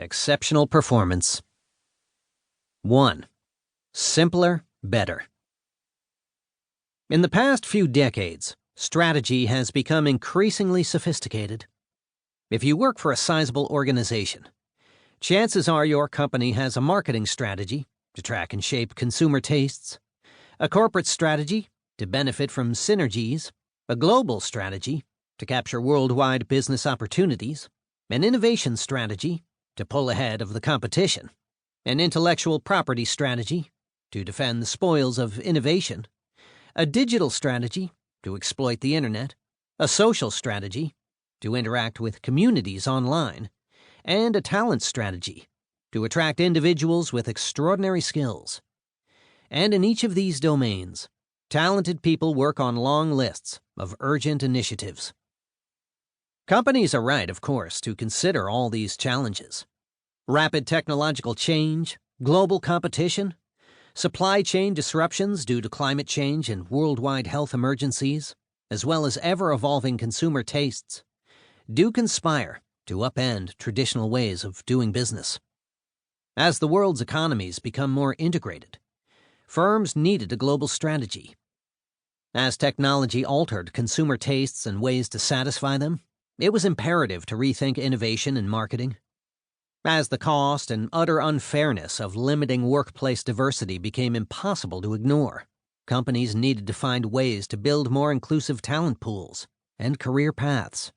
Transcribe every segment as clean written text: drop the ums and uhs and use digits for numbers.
Exceptional performance. 1. Simpler, better. In the past few decades, strategy has become increasingly sophisticated. If you work for a sizable organization, chances are your company has a marketing strategy to track and shape consumer tastes, a corporate strategy to benefit from synergies, a global strategy to capture worldwide business opportunities, an innovation strategy to pull ahead of the competition, an intellectual property strategy to defend the spoils of innovation, a digital strategy to exploit the internet, a social strategy to interact with communities online, and a talent strategy to attract individuals with extraordinary skills. And in each of these domains, talented people work on long lists of urgent initiatives. Companies are right, of course, to consider all these challenges. Rapid technological change, global competition, supply chain disruptions due to climate change and worldwide health emergencies, as well as ever-evolving consumer tastes, do conspire to upend traditional ways of doing business. As the world's economies become more integrated, firms needed a global strategy. As technology altered consumer tastes and ways to satisfy them, it was imperative to rethink innovation and marketing. As the cost and utter unfairness of limiting workplace diversity became impossible to ignore, companies needed to find ways to build more inclusive talent pools and career paths.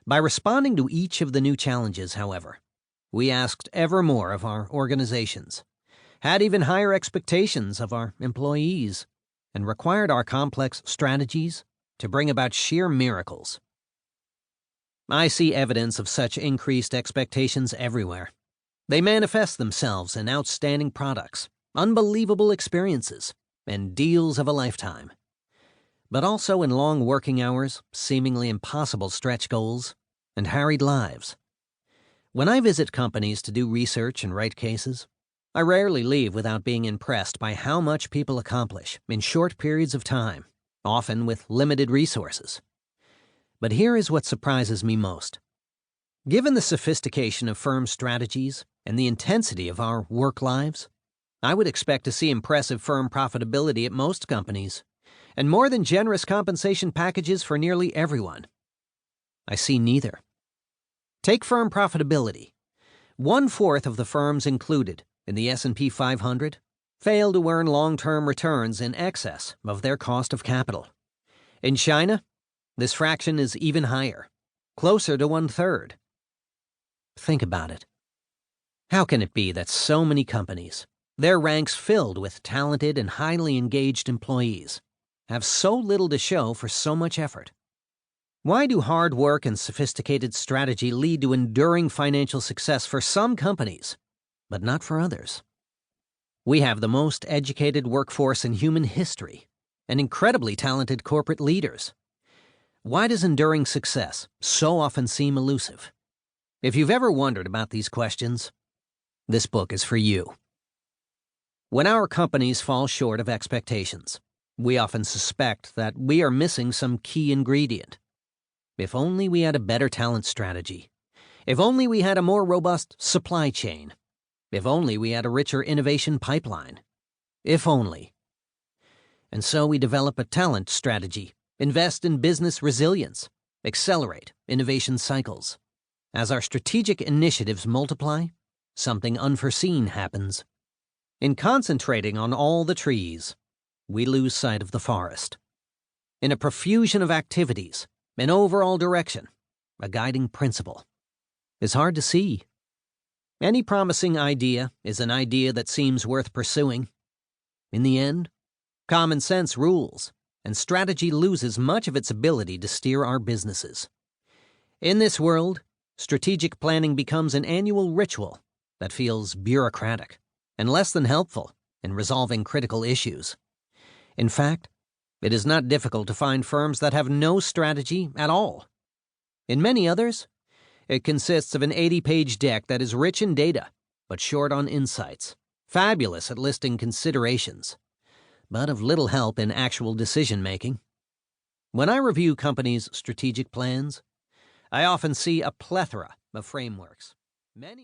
By responding to each of the new challenges, however, we asked ever more of our organizations, had even higher expectations of our employees, and required our complex strategies to bring about sheer miracles. I see evidence of such increased expectations everywhere. They manifest themselves in outstanding products, unbelievable experiences, and deals of a lifetime. But also in long working hours, seemingly impossible stretch goals, and harried lives. When I visit companies to do research and write cases, I rarely leave without being impressed by how much people accomplish in short periods of time, often with limited resources. But here is what surprises me most. Given the sophistication of firm strategies and the intensity of our work lives, I would expect to see impressive firm profitability at most companies, and more than generous compensation packages for nearly everyone. I see neither. Take firm profitability. 1/4 of the firms included in the S&P 500 fail to earn long-term returns in excess of their cost of capital. In China, this fraction is even higher, closer to 1/3. Think about it. How can it be that so many companies, their ranks filled with talented and highly engaged employees, have so little to show for so much effort? Why do hard work and sophisticated strategy lead to enduring financial success for some companies, but not for others? We have the most educated workforce in human history and incredibly talented corporate leaders. Why does enduring success so often seem elusive? If you've ever wondered about these questions, this book is for you. When our companies fall short of expectations, we often suspect that we are missing some key ingredient. If only we had a better talent strategy. If only we had a more robust supply chain. If only we had a richer innovation pipeline. If only. And so we develop a talent strategy, invest in business resilience, accelerate innovation cycles. As our strategic initiatives multiply, something unforeseen happens. In concentrating on all the trees, we lose sight of the forest. In a profusion of activities, an overall direction, a guiding principle, is hard to see. Any promising idea is an idea that seems worth pursuing. In the end, common sense rules, and strategy loses much of its ability to steer our businesses. In this world, strategic planning becomes an annual ritual that feels bureaucratic and less than helpful in resolving critical issues. In fact, it is not difficult to find firms that have no strategy at all. In many others, it consists of an 80-page deck that is rich in data, but short on insights, fabulous at listing considerations, but of little help in actual decision-making. When I review companies' strategic plans, I often see a plethora of frameworks. Many